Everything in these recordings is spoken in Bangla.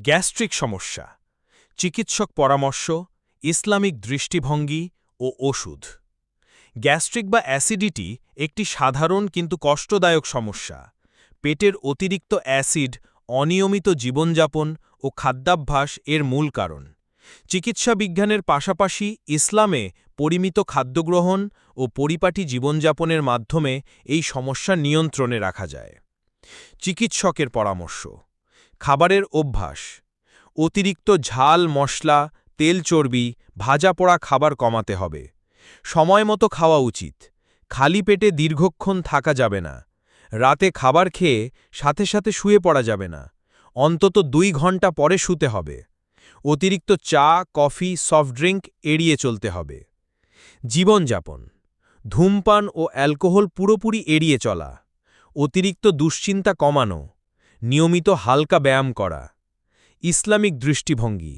গ্যাস্ট্রিক সমস্যা, চিকিৎসক পরামর্শ, ইসলামিক দৃষ্টিভঙ্গি ও ওষুধ। গ্যাস্ট্রিক বা অ্যাসিডিটি একটি সাধারণ কিন্তু কষ্টদায়ক সমস্যা। পেটের অতিরিক্ত অ্যাসিড, অনিয়মিত জীবনযাপন ও খাদ্যাভ্যাস এর মূল কারণ। চিকিৎসা বিজ্ঞানের পাশাপাশি ইসলামে পরিমিত খাদ্যগ্রহণ ও পরিপাটি জীবনযাপনের মাধ্যমে এই সমস্যা নিয়ন্ত্রণে রাখা যায়। চিকিৎসকের পরামর্শ: খাবারের অভ্যাস, অতিরিক্ত ঝাল, মশলা, তেল, চর্বি, ভাজা পোড়া খাবার কমাতে হবে। সময়মতো খাওয়া উচিত, খালি পেটে দীর্ঘক্ষণ থাকা যাবে না। রাতে খাবার খেয়ে সাথে সাথে শুয়ে পড়া যাবে না, অন্তত 2 ঘন্টা পরে শুতে হবে। অতিরিক্ত চা, কফি, সফট ড্রিঙ্ক এড়িয়ে চলতে হবে। জীবনযাপন: ধূমপান ও অ্যালকোহল পুরোপুরি এড়িয়ে চলা, অতিরিক্ত দুশ্চিন্তা কমানো, নিয়মিত হালকা ব্যায়াম করা। ইসলামিক দৃষ্টিভঙ্গি: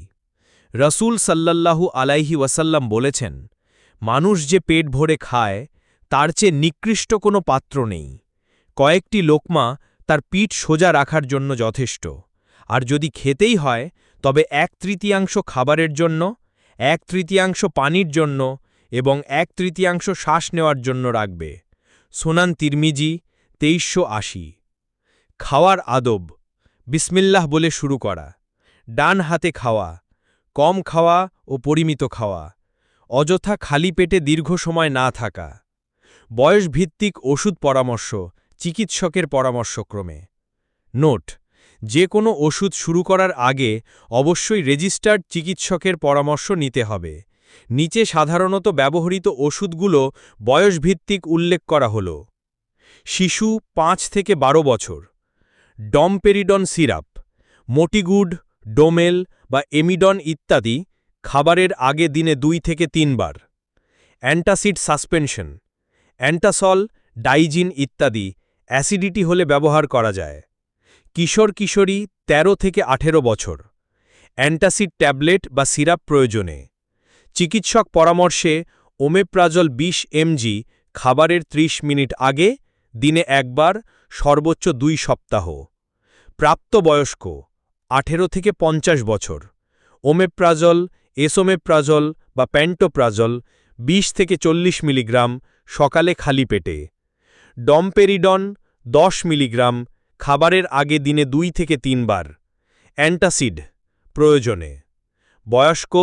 রাসূল সাল্লাল্লাহু আলাইহি ওয়াসাল্লাম বলেছেন, মানুষ যে পেট ভরে খায় তার চেয়ে নিকৃষ্ট কোনো পাত্র নেই। কয়েকটি লোকমা তার পিঠ সোজা রাখার জন্য যথেষ্ট। আর যদি খেতেই হয় তবে 1/3 খাবারের জন্য, 1/3 পানির জন্য এবং 1/3 শ্বাস নেওয়ার জন্য রাখবে। সুনান তিরমিজি 2380। খাওয়ার আদব: বিসমিল্লাহ বলে শুরু করা, ডান হাতে খাওয়া, কম খাওয়া ও পরিমিত খাওয়া, অযথা খালি পেটে দীর্ঘ সময় না থাকা। বয়সভিত্তিক ওষুধ পরামর্শ চিকিৎসকের পরামর্শক্রমে। নোট: যে কোনো ওষুধ শুরু করার আগে অবশ্যই রেজিস্টার্ড চিকিৎসকের পরামর্শ নিতে হবে। নিচে সাধারণত ব্যবহৃত ওষুধগুলো বয়সভিত্তিক উল্লেখ করা হল। শিশু 5 থেকে 12 বছর। ডমপেরিডন সিরাপ, মোটিগুড, ডোমেল বা এমিডন ইত্যাদি খাবারের আগে দিনে 2 থেকে 3 বার। অ্যান্টাসিড সাসপেনশন, অ্যান্টাসল, ডাইজিন ইত্যাদি অ্যাসিডিটি হলে ব্যবহার করা যায়। কিশোর কিশোরী 13 থেকে 18 বছর। অ্যান্টাসিড ট্যাবলেট বা সিরাপ প্রয়োজনে। চিকিৎসক পরামর্শে ওমেপ্রাজল 20 mg খাবারের 30 মিনিট আগে, দিনে 1 বার, সর্বোচ্চ 2 সপ্তাহ। প্রাপ্তবয়স্ক 18 থেকে 50 বছর। ওমেপ্রাজল, এসোমেপ্রাজল বা প্যান্টোপ্রাজল 20 থেকে 40 মিলিগ্রাম সকালে খালি পেটে। ডমপেরিডন 10 মিলিগ্রাম খাবারের আগে দিনে 2 থেকে 3 বার। অ্যান্টাসিড প্রয়োজনে। বয়স্ক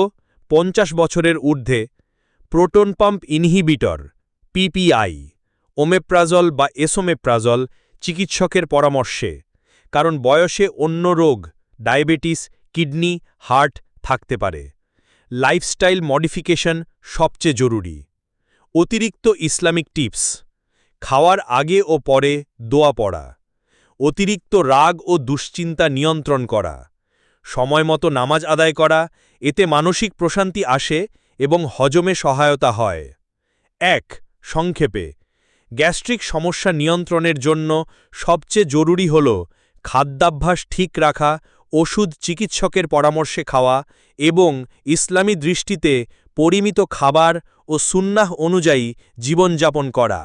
50 বছরের ঊর্ধ্বে। Proton pump inhibitor PPI, omeprazole বা এসোমেপ্রাজল চিকিৎসকের পরামর্শে, কারণ বয়সে অন্য রোগ, ডায়াবেটিস, কিডনি, হার্ট থাকতে পারে। লাইফস্টাইল মডিফিকেশন সবচেয়ে জরুরি। অতিরিক্ত ইসলামিক টিপস: খাওয়ার আগে ও পরে দোয়া পড়া, অতিরিক্ত রাগ ও দুশ্চিন্তা নিয়ন্ত্রণ করা, সময়মতো নামাজ আদায় করা, এতে মানসিক প্রশান্তি আসে এবং হজমে সহায়তা হয়। 1. সংক্ষেপে, গ্যাস্ট্রিক সমস্যা নিয়ন্ত্রণের জন্য সবচেয়ে জরুরি হল খাদ্যাভ্যাস ঠিক রাখা, ওষুধ চিকিৎসকের পরামর্শে খাওয়া এবং ইসলামী দৃষ্টিতে পরিমিত খাবার ও সুন্নাহ অনুযায়ী জীবনযাপন করা।